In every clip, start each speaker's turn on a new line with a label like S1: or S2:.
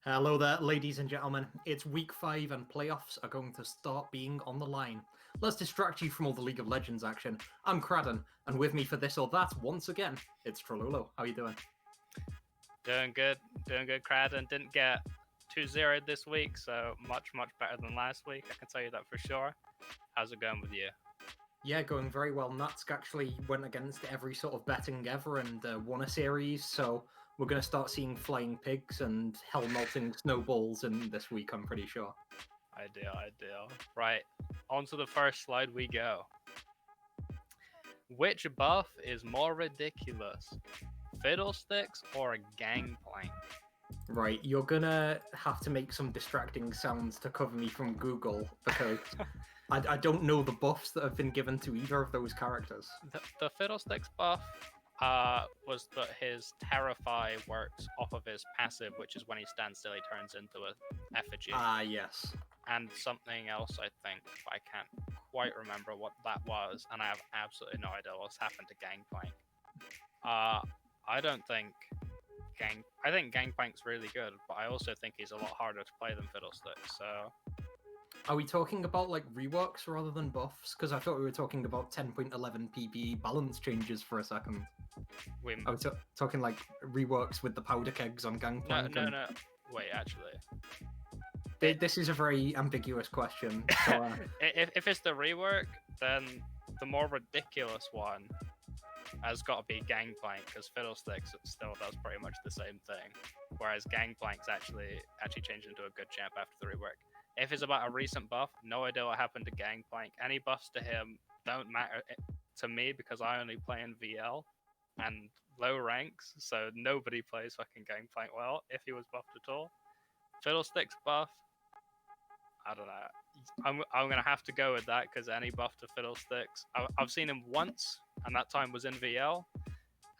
S1: Hello there, ladies and gentlemen. It's week 5 and playoffs are going to start being on the line. Let's distract you from all the League of Legends action. I'm Cradden, and with me for this or that, once again, it's Trololo. How you doing?
S2: Doing good, Crad, and didn't get 2-0 this week, so much better than last week. I can tell you that for sure. How's it going with you?
S1: Yeah, going very well. Natsk actually went against every sort of betting ever and won a series, so we're going to start seeing flying pigs and hell-melting snowballs in this week, I'm pretty sure.
S2: Ideal. Right, on to the first slide we go. Which buff is more ridiculous? Fiddlesticks or Gangplank?
S1: Right, you're gonna have to make some distracting sounds to cover me from Google because I don't know the buffs that have been given to either of those characters.
S2: The Fiddlesticks buff was that his Terrify works off of his passive, which is when he stands still, he turns into a effigy.
S1: Yes.
S2: And something else, I think, but I can't quite remember what that was, and I have absolutely no idea what's happened to Gangplank. I don't think I think Gangplank's really good, but I also think he's a lot harder to play than Fiddlesticks, so...
S1: Are we talking about, like, reworks rather than buffs? Because I thought we were talking about 10.11 PPE balance changes for a second. Are we talking, like, reworks with the powder kegs on Gangplank?
S2: No. Wait, actually...
S1: This is a very ambiguous question. So,
S2: if it's the rework, then the more ridiculous one has got to be Gangplank, because Fiddlesticks still does pretty much the same thing, whereas Gangplank's actually changed into a good champ after the rework. If it's about a recent buff, no idea what happened to Gangplank. Any buffs to him don't matter to me because I only play in VL and low ranks, so nobody plays fucking Gangplank well if he was buffed at all. Fiddlesticks buff, I don't know. I'm gonna have to go with that because any buff to Fiddlesticks, I've seen him once, and that time was in VL,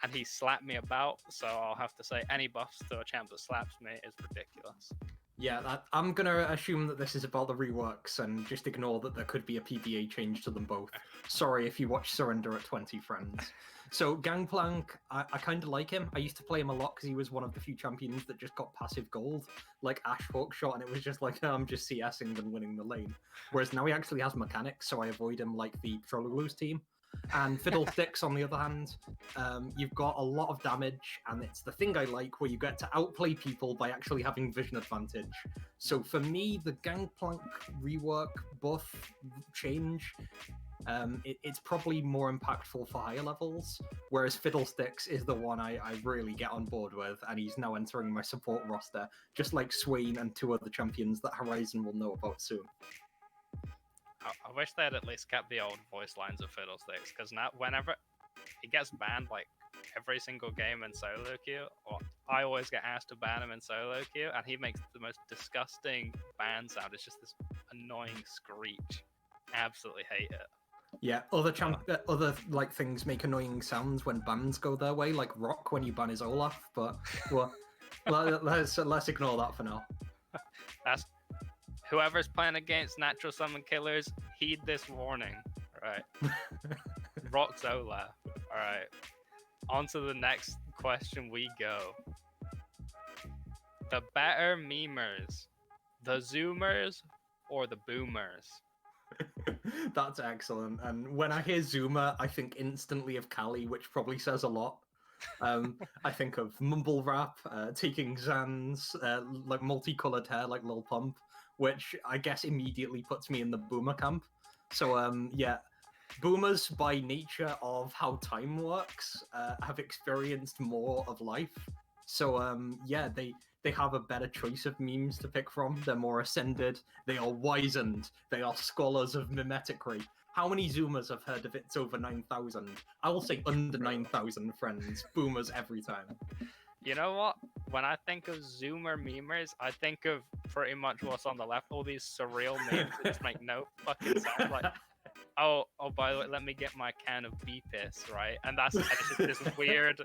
S2: and he slapped me about. So I'll have to say any buffs to a champ that slaps me is ridiculous.
S1: Yeah, I'm going to assume that this is about the reworks and just ignore that there could be a PBA change to them both. Sorry if you watch Surrender at 20, friends. So Gangplank, I kind of like him. I used to play him a lot because he was one of the few champions that just got passive gold, like Ash Hookshot, and it was just like, I'm just CSing and winning the lane. Whereas now he actually has mechanics, so I avoid him like the Trollogloos team. And Fiddlesticks, on the other hand, you've got a lot of damage, and it's the thing I like where you get to outplay people by actually having vision advantage. So for me, the Gangplank rework buff change, it's probably more impactful for higher levels, whereas Fiddlesticks is the one I really get on board with, and he's now entering my support roster, just like Swain and 2 other champions that Horizon will know about soon.
S2: I wish they had at least kept the old voice lines of Fiddlesticks, because now whenever he gets banned, like every single game in solo queue, or I always get asked to ban him in solo queue, and he makes the most disgusting ban sound. It's just this annoying screech. Absolutely hate it.
S1: Yeah, other like things make annoying sounds when bans go their way, like Rock when you ban his Olaf. But well, let's ignore that for now.
S2: That's whoever's playing against natural summon killers, heed this warning. Alright. Rock's Olaf. Alright. On to the next question we go. The better memers, the Zoomers or the Boomers?
S1: That's excellent. And when I hear Zoomer, I think instantly of Kali, which probably says a lot. I think of mumble rap, taking Zans, like multicolored hair like Lil Pump, which I guess immediately puts me in the boomer camp. So yeah, boomers by nature of how time works have experienced more of life. So yeah, they have a better choice of memes to pick from. They're more ascended, they are wizened, they are scholars of mimeticry. How many Zoomers have heard of It's Over 9,000? I will say under 9,000, friends. Boomers every time.
S2: You know what? When I think of Zoomer memers, I think of pretty much what's on the left. All these surreal memes that just make no fucking sense. Like, oh, by the way, let me get my can of Beepis, right? And it's just this weird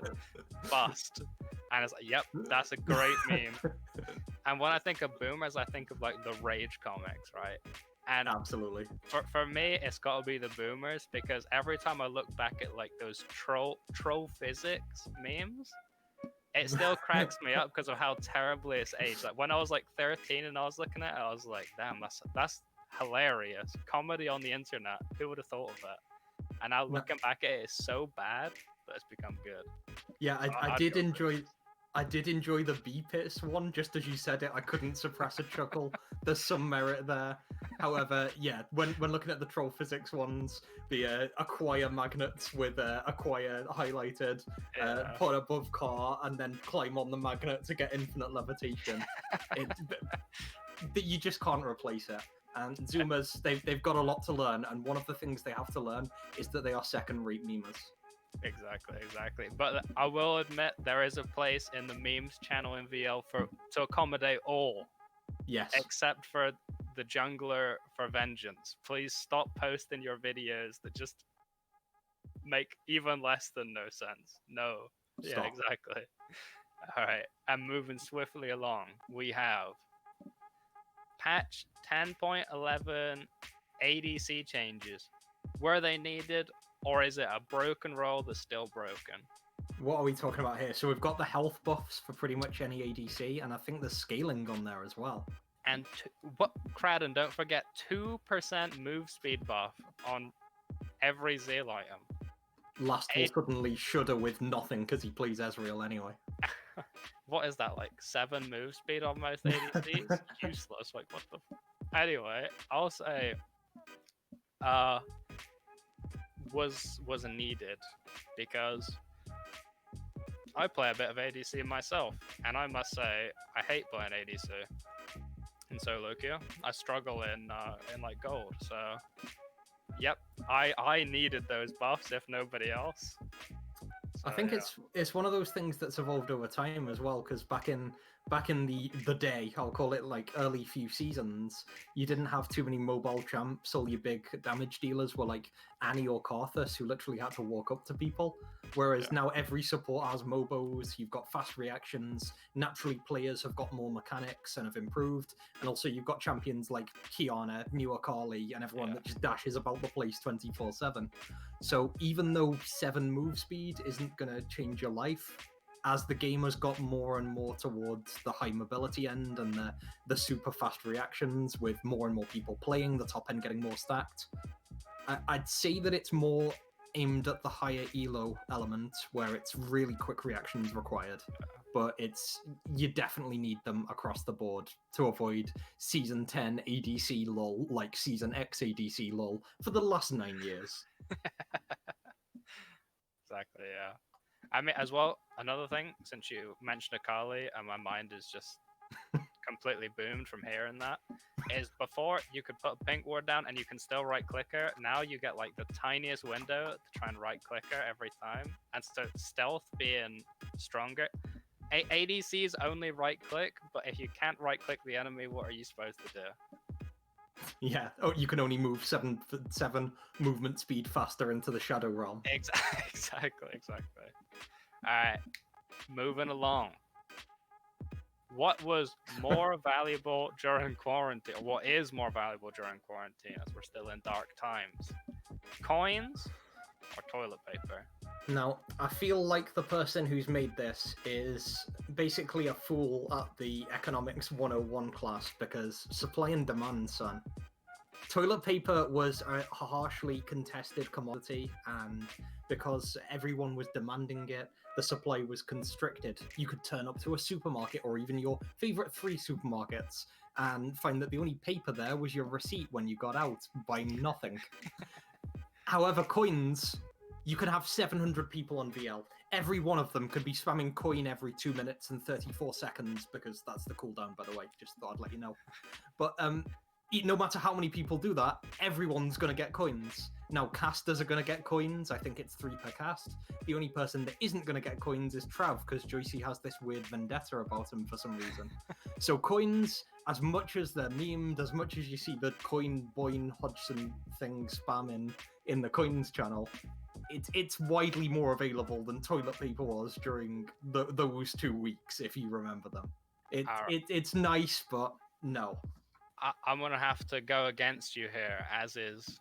S2: bust. And it's like, yep, that's a great meme. And when I think of boomers, I think of like the Rage comics, right? And
S1: absolutely,
S2: for me, it's got to be the boomers, because every time I look back at like those troll physics memes, it still cracks me up because of how terribly it's aged. Like when I was like 13 and I was looking at it, I was like, damn, that's hilarious. Comedy on the internet. Who would have thought of that? And now looking back at it, it's so bad that it's become good.
S1: Yeah,
S2: So
S1: I
S2: I'd
S1: did
S2: go for it.
S1: enjoy. I did enjoy the B-Piss one, just as you said it. I couldn't suppress a chuckle. There's some merit there. However, yeah, when looking at the troll physics ones, the acquire magnets with acquire highlighted, put above car, and then climb on the magnet to get infinite levitation. You just can't replace it. And Zoomers, they've got a lot to learn, and one of the things they have to learn is that they are second-rate memers.
S2: Exactly. But I will admit there is a place in the memes channel in VL to accommodate all.
S1: Yes.
S2: Except for the jungler for vengeance. Please stop posting your videos that just make even less than no sense. No.
S1: Stop.
S2: Yeah, exactly. All right. And moving swiftly along, we have patch 10.11 ADC changes. Were they needed, or is it a broken role that's still broken?
S1: What are we talking about here? So we've got the health buffs for pretty much any ADC, and I think there's scaling on there as well.
S2: And what, Kraden, don't forget 2% move speed buff on every Zeal item.
S1: Last will suddenly shudder with nothing because he plays Ezreal anyway.
S2: What is that, like 7 move speed on most ADCs? Useless. Like, what the... Anyway, I'll say was needed because I play a bit of ADC myself, and I must say I hate playing ADC in solo queue. I struggle in like gold. So, yep, I needed those buffs if nobody else. So,
S1: I think it's one of those things that's evolved over time as well, because back in the day, I'll call it like early few seasons, you didn't have too many mobile champs. All your big damage dealers were like Annie or Karthus, who literally had to walk up to people. Whereas now every support has mobos, you've got fast reactions, naturally players have got more mechanics and have improved, and also you've got champions like Kiana, New Akali, and everyone that just dashes about the place 24/7. So even though 7 move speed isn't going to change your life, as the game has got more and more towards the high mobility end and the super fast reactions with more and more people playing, the top end getting more stacked, I'd say that it's more aimed at the higher elo element where it's really quick reactions required. But you definitely need them across the board to avoid Season 10 ADC lol like Season X ADC lol for the last 9 years.
S2: Exactly, yeah. I mean, as well, another thing, since you mentioned Akali, and my mind is just completely boomed from hearing that, is before you could put a pink ward down and you can still right-click her. Now you get like the tiniest window to try and right-click her every time. And so stealth being stronger. ADCs only right-click, but if you can't right-click the enemy, what are you supposed to do?
S1: Yeah. Oh, you can only move 7 movement speed faster into the Shadow Realm.
S2: Exactly. Alright, moving along. What was more valuable during quarantine? Or what is more valuable during quarantine, as we're still in dark times? Coins or toilet paper?
S1: Now, I feel like the person who's made this is basically a fool at the Economics 101 class, because supply and demand, son. Toilet paper was a harshly contested commodity, and because everyone was demanding it, the supply was constricted. You could turn up to a supermarket or even your favorite 3 supermarkets and find that the only paper there was your receipt when you got out, buying nothing. However, coins, you could have 700 people on VL. Every one of them could be spamming coin every 2 minutes and 34 seconds, because that's the cooldown, by the way. Just thought I'd let you know. But no matter how many people do that, everyone's going to get coins. Now, casters are going to get coins. I think it's 3 per cast. The only person that isn't going to get coins is Trav, because Joycey has this weird vendetta about him for some reason. So coins, as much as they're memed, as much as you see the Coin Boyne Hodgson thing spamming in the coins channel, it's widely more available than toilet paper was during those 2 weeks, if you remember them. It's nice, but no.
S2: I'm gonna have to go against you here, as is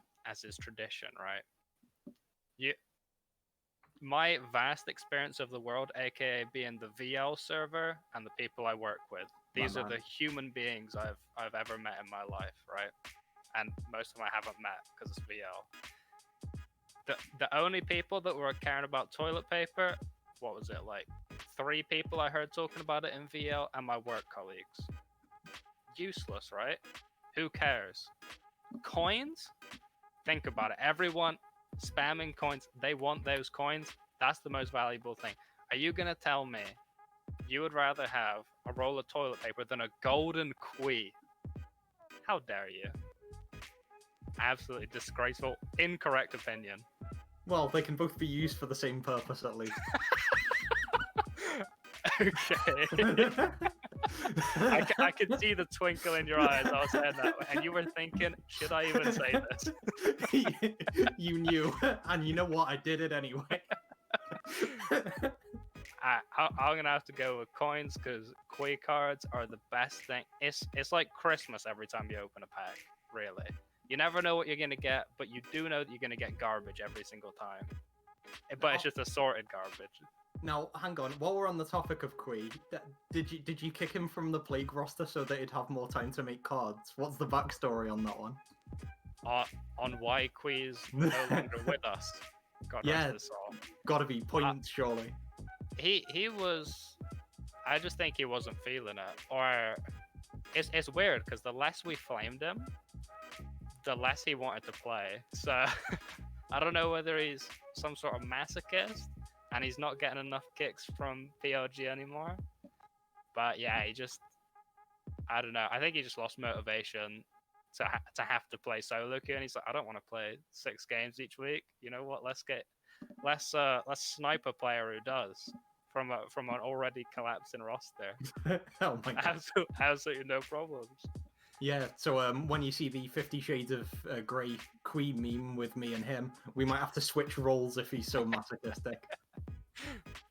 S2: tradition, right? my vast experience of the world, aka being the VL server and the people I work with. These are the human beings I've ever met in my life, right? And most of them I haven't met because it's VL. The only people that were caring about toilet paper, what was it, like 3 people I heard talking about it in VL, and my work colleagues. Useless, right? Who cares? Coins? Think about it. Everyone spamming coins, they want those coins. That's the most valuable thing. Are you gonna tell me you would rather have a roll of toilet paper than a golden quee? How dare you? Absolutely disgraceful, incorrect opinion.
S1: Well, they can both be used for the same purpose, at least.
S2: Okay. I could see the twinkle in your eyes. I was saying that, and you were thinking, should I even say this?
S1: You knew, and you know what? I did it anyway.
S2: I'm gonna have to go with coins because Quay cards are the best thing. It's like Christmas every time you open a pack. Really, you never know what you're gonna get, but you do know that you're gonna get garbage every single time. But it's just assorted garbage.
S1: Now, hang on. While we're on the topic of Quee, did you kick him from the Plague roster so that he'd have more time to make cards? What's the backstory on that one?
S2: On why Quee's no longer with us. God rest his soul.
S1: Gotta be points, surely.
S2: He was. I just think he wasn't feeling it, or it's weird because the less we flamed him, the less he wanted to play. So I don't know whether he's some sort of masochist and he's not getting enough kicks from PLG anymore. But yeah, I don't know. I think he just lost motivation to have to play solo queue, and he's like, I don't want to play 6 games each week. You know what? Let's snipe a player who does from an already collapsing roster.
S1: Oh my god!
S2: Absolutely no problems.
S1: Yeah. So when you see the 50 Shades of Grey Queen meme with me and him, we might have to switch roles if he's so masochistic.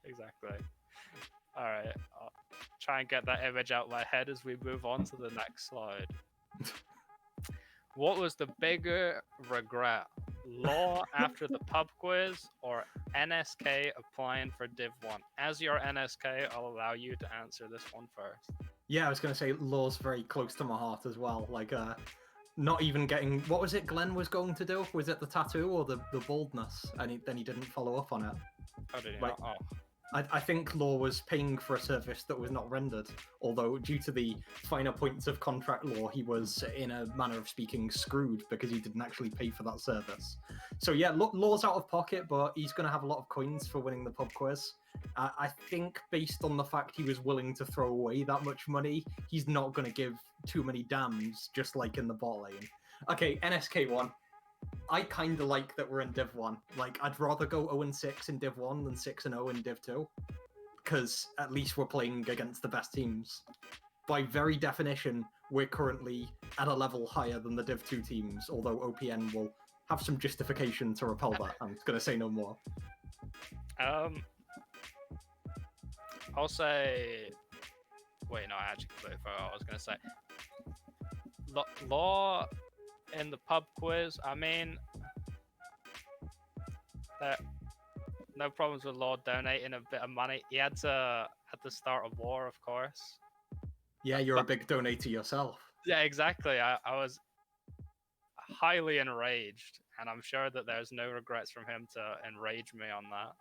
S2: Exactly. All right. I'll try and get that image out of my head as we move on to the next slide. What was the bigger regret? Law after the pub quiz or NSK applying for Div 1? As your NSK, I'll allow you to answer this one first.
S1: Yeah, I was going to say Law's very close to my heart as well. Like, not even getting... What was it Glenn was going to do? Was it the tattoo or the baldness? And then he didn't follow up on it.
S2: Oh, did he
S1: Like,
S2: not? Oh.
S1: I think Law was paying for a service that was not rendered, although due to the finer points of contract law, he was, in a manner of speaking, screwed because he didn't actually pay for that service. So yeah, Law's out of pocket, but he's going to have a lot of coins for winning the pub quiz. I think based on the fact he was willing to throw away that much money, he's not going to give too many damns, just like in the bot lane. Okay, NSK1. I kind of like that we're in Div 1. Like, I'd rather go 0-6 in Div 1 than 6-0 in Div 2. Because at least we're playing against the best teams. By very definition, we're currently at a level higher than the Div 2 teams, although OPN will have some justification to repel that. I'm going to say no more.
S2: I'll say... Wait, no, I actually completely forgot what I was going to say. Law... in the pub quiz, I mean, no problems with Law donating a bit of money. He had to at the start of war, of course.
S1: Yeah, you're a big donator yourself.
S2: Yeah, exactly. I was highly enraged, and I'm sure that there's no regrets from him to enrage me on that.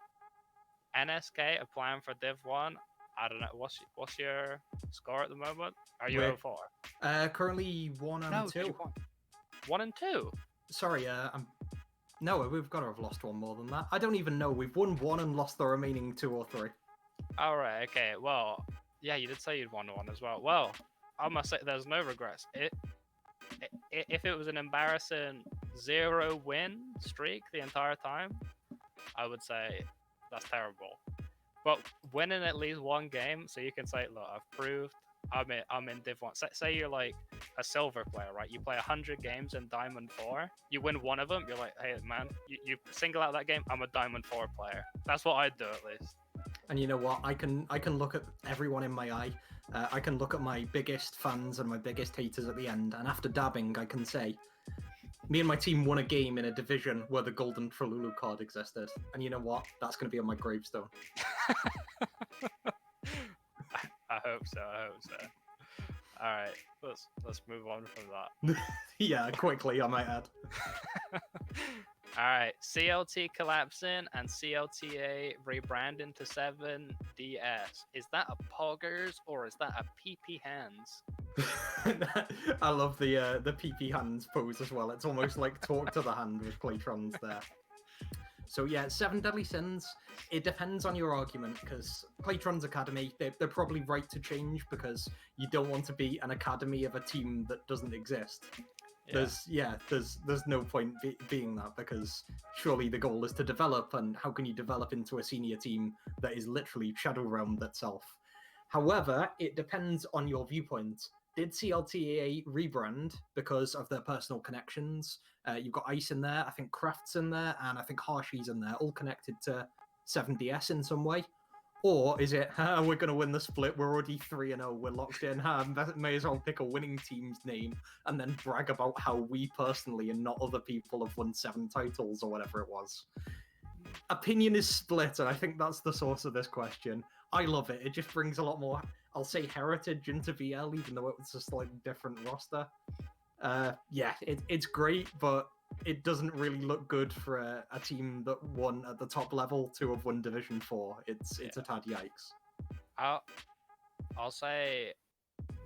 S2: NSK applying for Div 1. I don't know. What's your score at the moment? Are you 0-4?
S1: Currently 1 and 2.
S2: 1 and 2.
S1: Sorry, no, we've got to have lost one more than that. I don't even know. We've won 1 and lost the remaining 2 or 3.
S2: All right. Okay. Well, yeah, you did say you'd won 1 as well. Well, I must say there's no regrets. If it was an embarrassing 0-win streak the entire time, I would say that's terrible. But winning at least 1 game, so you can say, look, I've proved I'm in Div 1. Say you're like a silver player, right? You play 100 games in Diamond 4. You win 1 of them, you're like, hey, man, you single out that game, I'm a Diamond 4 player. That's what I'd do, at least.
S1: And you know what? I can look at everyone in my eye. I can look at my biggest fans and my biggest haters at the end. And after dabbing, I can say, Me and my team won a game in a division where the golden Tralulu card existed. And you know what? That's going to be on my gravestone.
S2: I hope so. I hope so. All right, let's move on from that.
S1: Yeah, quickly, I might add.
S2: All right, CLT collapsing and CLTA rebranding to 7DS. Is that a poggers or is that a PP hands?
S1: I love the PP hands pose as well. It's almost like talk to the hand with Playtrons there. So yeah, 7 Deadly Sins, it depends on your argument, because Playtron's Academy, they're probably right to change because you don't want to be an academy of a team that doesn't exist.
S2: Yeah.
S1: There's no point being that, because surely the goal is to develop, and how can you develop into a senior team that is literally Shadow Realm itself? However, it depends on your viewpoint. Did CLTA rebrand because of their personal connections? You've got Ice in there, I think Kraft's in there, and I think Harshy's in there, all connected to 7DS in some way. Or is it, we're going to win the split, we're already 3-0, we're locked in, may as well pick a winning team's name and then brag about how we personally and not other people have won 7 titles or whatever it was. Opinion is split, and I think that's the source of this question. I love it. It just brings a lot more, I'll say, heritage into VL, even though it was a slightly different roster. Yeah, it's great, but it doesn't really look good for a team that won at the top level to have won Division 4. It's a tad yikes.
S2: I'll say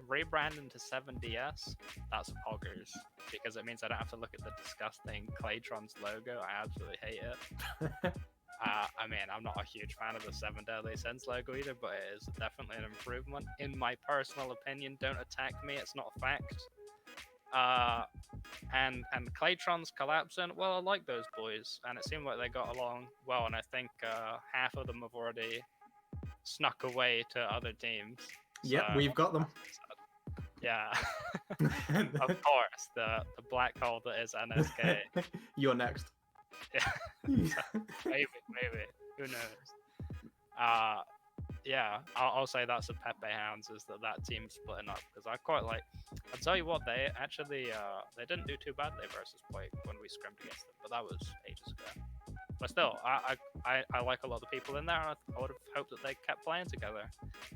S2: rebranding to 7DS, that's poggers, because it means I don't have to look at the disgusting Claytron's logo. I absolutely hate it. I mean, I'm not a huge fan of the 7 Deadly Sins logo either, but it is definitely an improvement. In my personal opinion, don't attack me, it's not a fact. And Claytron's collapsing, well, I like those boys, and it seemed like they got along well, and I think half of them have already snuck away to other teams.
S1: Yep, so, we've got them.
S2: Yeah. Of course, the black hole that is NSK.
S1: You're next.
S2: Yeah. maybe. Who knows? Yeah, I'll say that's the Pepe Hounds, is that team splitting up, because I quite like. I'll tell you what, they actually they didn't do too badly versus Quake when we scrimmed against them, but that was ages ago. But still, I like a lot of the people in there. I would have hoped that they kept playing together.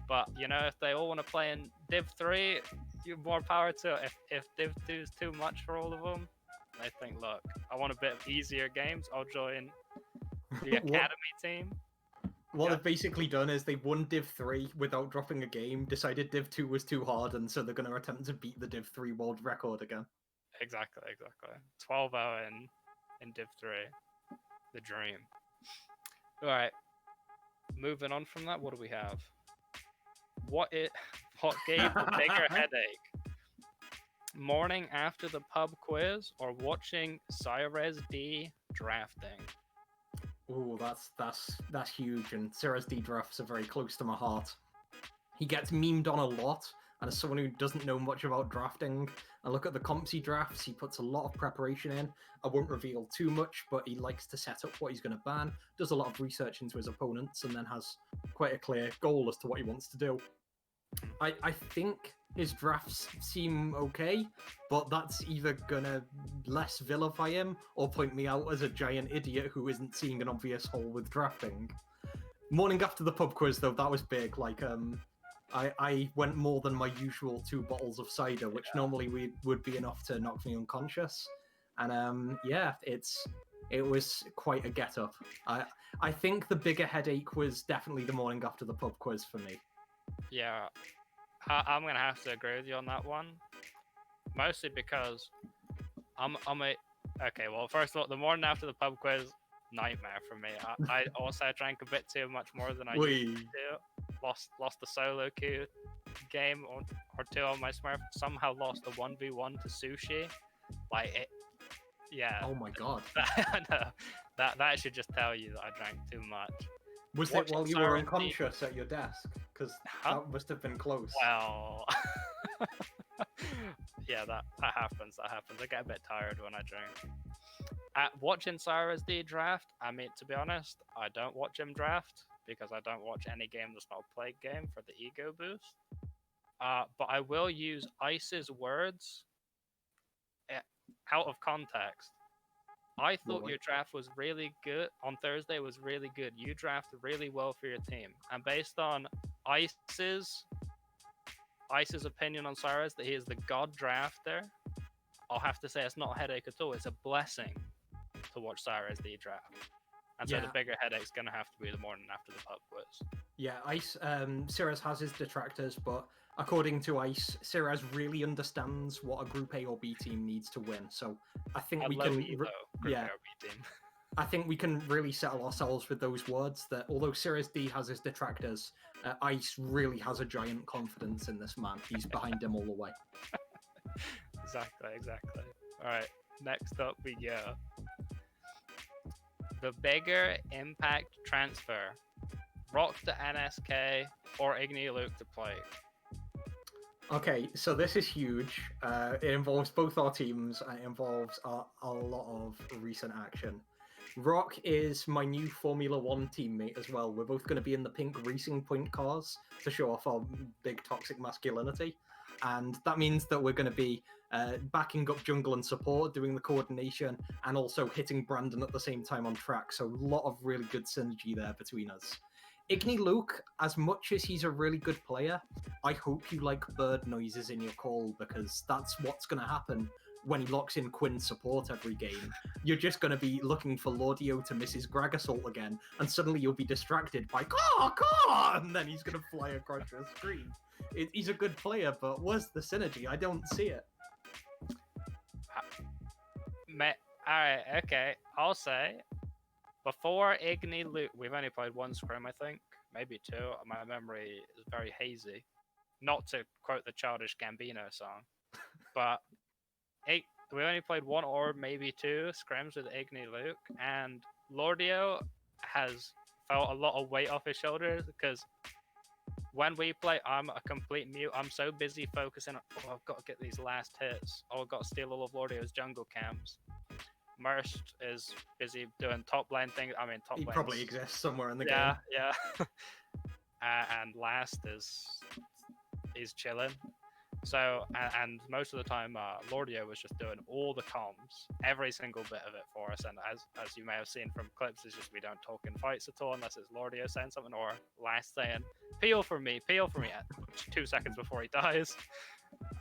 S2: But you know, if they all want to play in Div 3, more power to it. If Div 2 is too much for all of them, they think, look, I want a bit of easier games. I'll join the academy team.
S1: What they've basically done is they won Div 3 without dropping a game, decided Div 2 was too hard, and so they're going to attempt to beat the Div 3 world record again.
S2: Exactly. 12-0 in Div 3. The dream. Alright. Moving on from that, what do we have? What gave the bigger headache? Morning after the pub quiz or watching Cyrez D drafting?
S1: Oh, that's huge, and Cyrez D drafts are very close to my heart. He gets memed on a lot, and as someone who doesn't know much about drafting, I look at the comps he drafts, he puts a lot of preparation in. I won't reveal too much, but he likes to set up what he's going to ban, does a lot of research into his opponents, and then has quite a clear goal as to what he wants to do. I think his drafts seem okay, but that's either going to less vilify him or point me out as a giant idiot who isn't seeing an obvious hole with drafting. Morning after the pub quiz, though, that was big. Like, I went more than my usual 2 bottles of cider, which normally would be enough to knock me unconscious. And yeah, it was quite a get-up. I think the bigger headache was definitely the morning after the pub quiz for me.
S2: Yeah, I'm gonna have to agree with you on that one. Mostly because okay. Well, first of all, the morning after the pub quiz, nightmare for me. I also drank a bit too much more than I usually do. Lost the solo queue game or 2 on my Smurf. Somehow lost a 1v1 to Sushi. Like it. Yeah.
S1: Oh my god.
S2: That should just tell you that I drank too much.
S1: Was it while you were unconscious at your desk? Because that must have been close.
S2: Well, yeah, that happens. I get a bit tired when I drink. Watching Cyrez D draft, I mean, to be honest, I don't watch him draft because I don't watch any game that's not a Plague game for the ego boost. But I will use Ice's words. out of context, I thought
S1: What?
S2: your draft was really good on Thursday. Was really good. You drafted really well for your team, and based on Ice's Ice's opinion on Cyrus that he is the god drafter, I'll have to say it's not a headache at all. It's a blessing to watch Cyrus D draft. And so the
S1: Yeah.
S2: bigger headache's gonna have to be the morning after the pub quiz.
S1: Yeah, Ice. Sirez has his detractors, but according to Ice, Sirez really understands what a Group A or B team needs to win. So I think we can. Yeah,
S2: team.
S1: I think we can really settle ourselves with those words. That although Sirez D has his detractors, Ice really has a giant confidence in this man. He's behind him all the way.
S2: Exactly. All right. Next up, we go. The bigger impact transfer: Rock to NSK or Igni Luke to play.
S1: Okay, so this is huge. It involves both our teams, and it involves a lot of recent action. Rock is my new Formula One teammate as well. We're both going to be in the pink Racing Point cars to show off our big toxic masculinity. And that means that we're going to be backing up jungle and support, doing the coordination, and also hitting Brandon at the same time on track. So a lot of really good synergy there between us. Igni Luke, as much as he's a really good player, I hope you like bird noises in your call, because that's what's going to happen when he locks in Quinn's support every game. You're just going to be looking for Lordio to miss his Greg Assault again, and suddenly you'll be distracted by caw, and then he's going to fly across your screen. He's a good player, but where's the synergy? I don't see it.
S2: Alright, okay. I'll say, before Igni Luke, we've only played one scrim, I think. Maybe two. My memory is very hazy. Not to quote the Childish Gambino song, but we only played one or maybe two scrims with Igni Luke, and Lordio has felt a lot of weight off his shoulders, because when we play, I'm a complete mute. I'm so busy focusing on, I've got to get these last hits. I've got to steal all of Lordio's jungle camps. Merst is busy doing top lane things. I mean, top lane.
S1: He probably exists somewhere in the game.
S2: Yeah. And last he's chilling. So, and most of the time, Lordio was just doing all the comms, every single bit of it for us. And as you may have seen from clips, it's just we don't talk in fights at all unless it's Lordio saying something or Last saying, peel for me, at 2 seconds before he dies.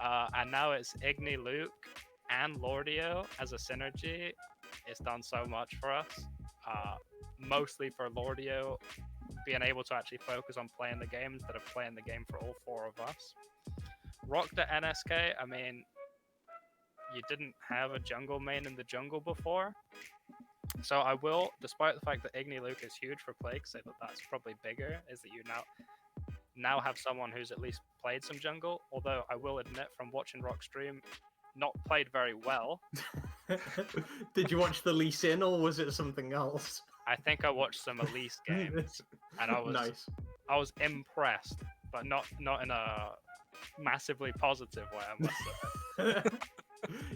S2: And now it's Igni Luke and Lordio as a synergy. It's done so much for us. Mostly for Lordio being able to actually focus on playing the game instead of playing the game for all four of us. Rock to NSK, I mean, you didn't have a jungle main in the jungle before. So I will, despite the fact that Igni Luke is huge for Plague, say that that's probably bigger, is that you now have someone who's at least played some jungle. Although I will admit, from watching Rock stream, not played very well.
S1: Did you watch the Lee Sin, or was it something else?
S2: I think I watched some Elise games, and I was impressed, but not in a massively positive way, I must say.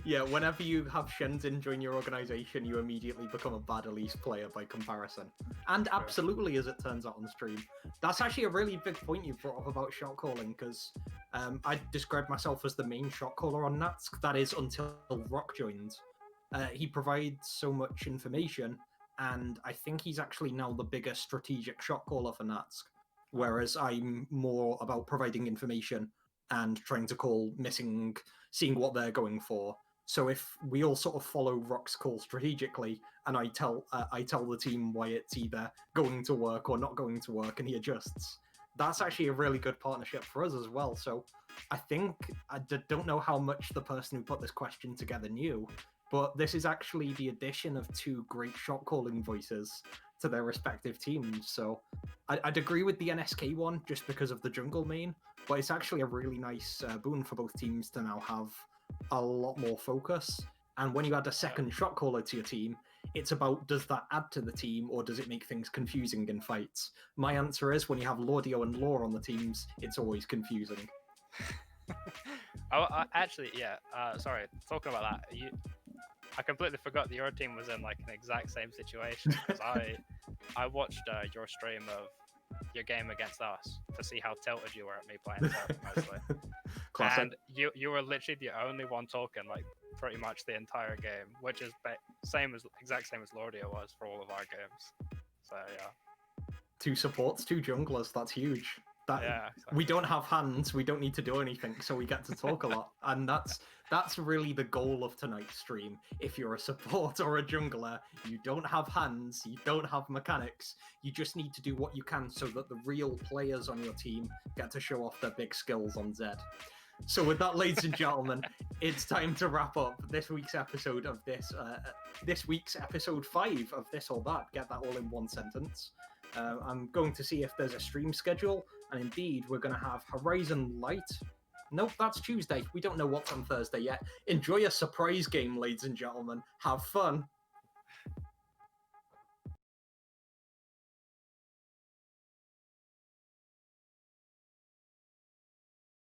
S1: Yeah, whenever you have Shenzhen join your organization, you immediately become a bad Elise player by comparison. And absolutely, as it turns out on stream. That's actually a really big point you brought up about shot calling, because I described myself as the main shot caller on Natsk. That is until Rock joined. He provides so much information, and I think he's actually now the biggest strategic shot caller for Natsk, whereas I'm more about providing information and trying to call missing, seeing what they're going for. So if we all sort of follow Rock's call strategically, and I tell the team why it's either going to work or not going to work, and he adjusts, that's actually a really good partnership for us as well. So I think, I don't know how much the person who put this question together knew, but this is actually the addition of two great shot calling voices to their respective teams. So I'd agree with the NSK one just because of the jungle main, but it's actually a really nice boon for both teams to now have a lot more focus. And when you add a second shot caller to your team, it's about, does that add to the team or does it make things confusing in fights? My answer is, when you have Lordio and Lore on the teams, it's always confusing.
S2: Actually, yeah. Sorry, talking about that, I completely forgot that your team was in like an exact same situation, because I watched your stream of your game against us to see how tilted you were at me playing top mostly.
S1: Classic.
S2: And you were literally the only one talking. Like, pretty much the entire game, which is exact same as Lordia was for all of our games. So yeah.
S1: 2 supports, 2 junglers. That's huge.
S2: Yeah, exactly.
S1: We don't have hands. We don't need to do anything, so we get to talk a lot, and that's really the goal of tonight's stream. If you're a support or a jungler, you don't have hands, you don't have mechanics. You just need to do what you can so that the real players on your team get to show off their big skills on Zed. So with that, ladies and gentlemen, it's time to wrap up this week's episode of this week's episode 5 of This or That. Get that all in one sentence. I'm going to see if there's a stream schedule, and indeed, we're going to have Horizon Light. Nope, that's Tuesday. We don't know what's on Thursday yet. Enjoy a surprise game, ladies and gentlemen. Have fun.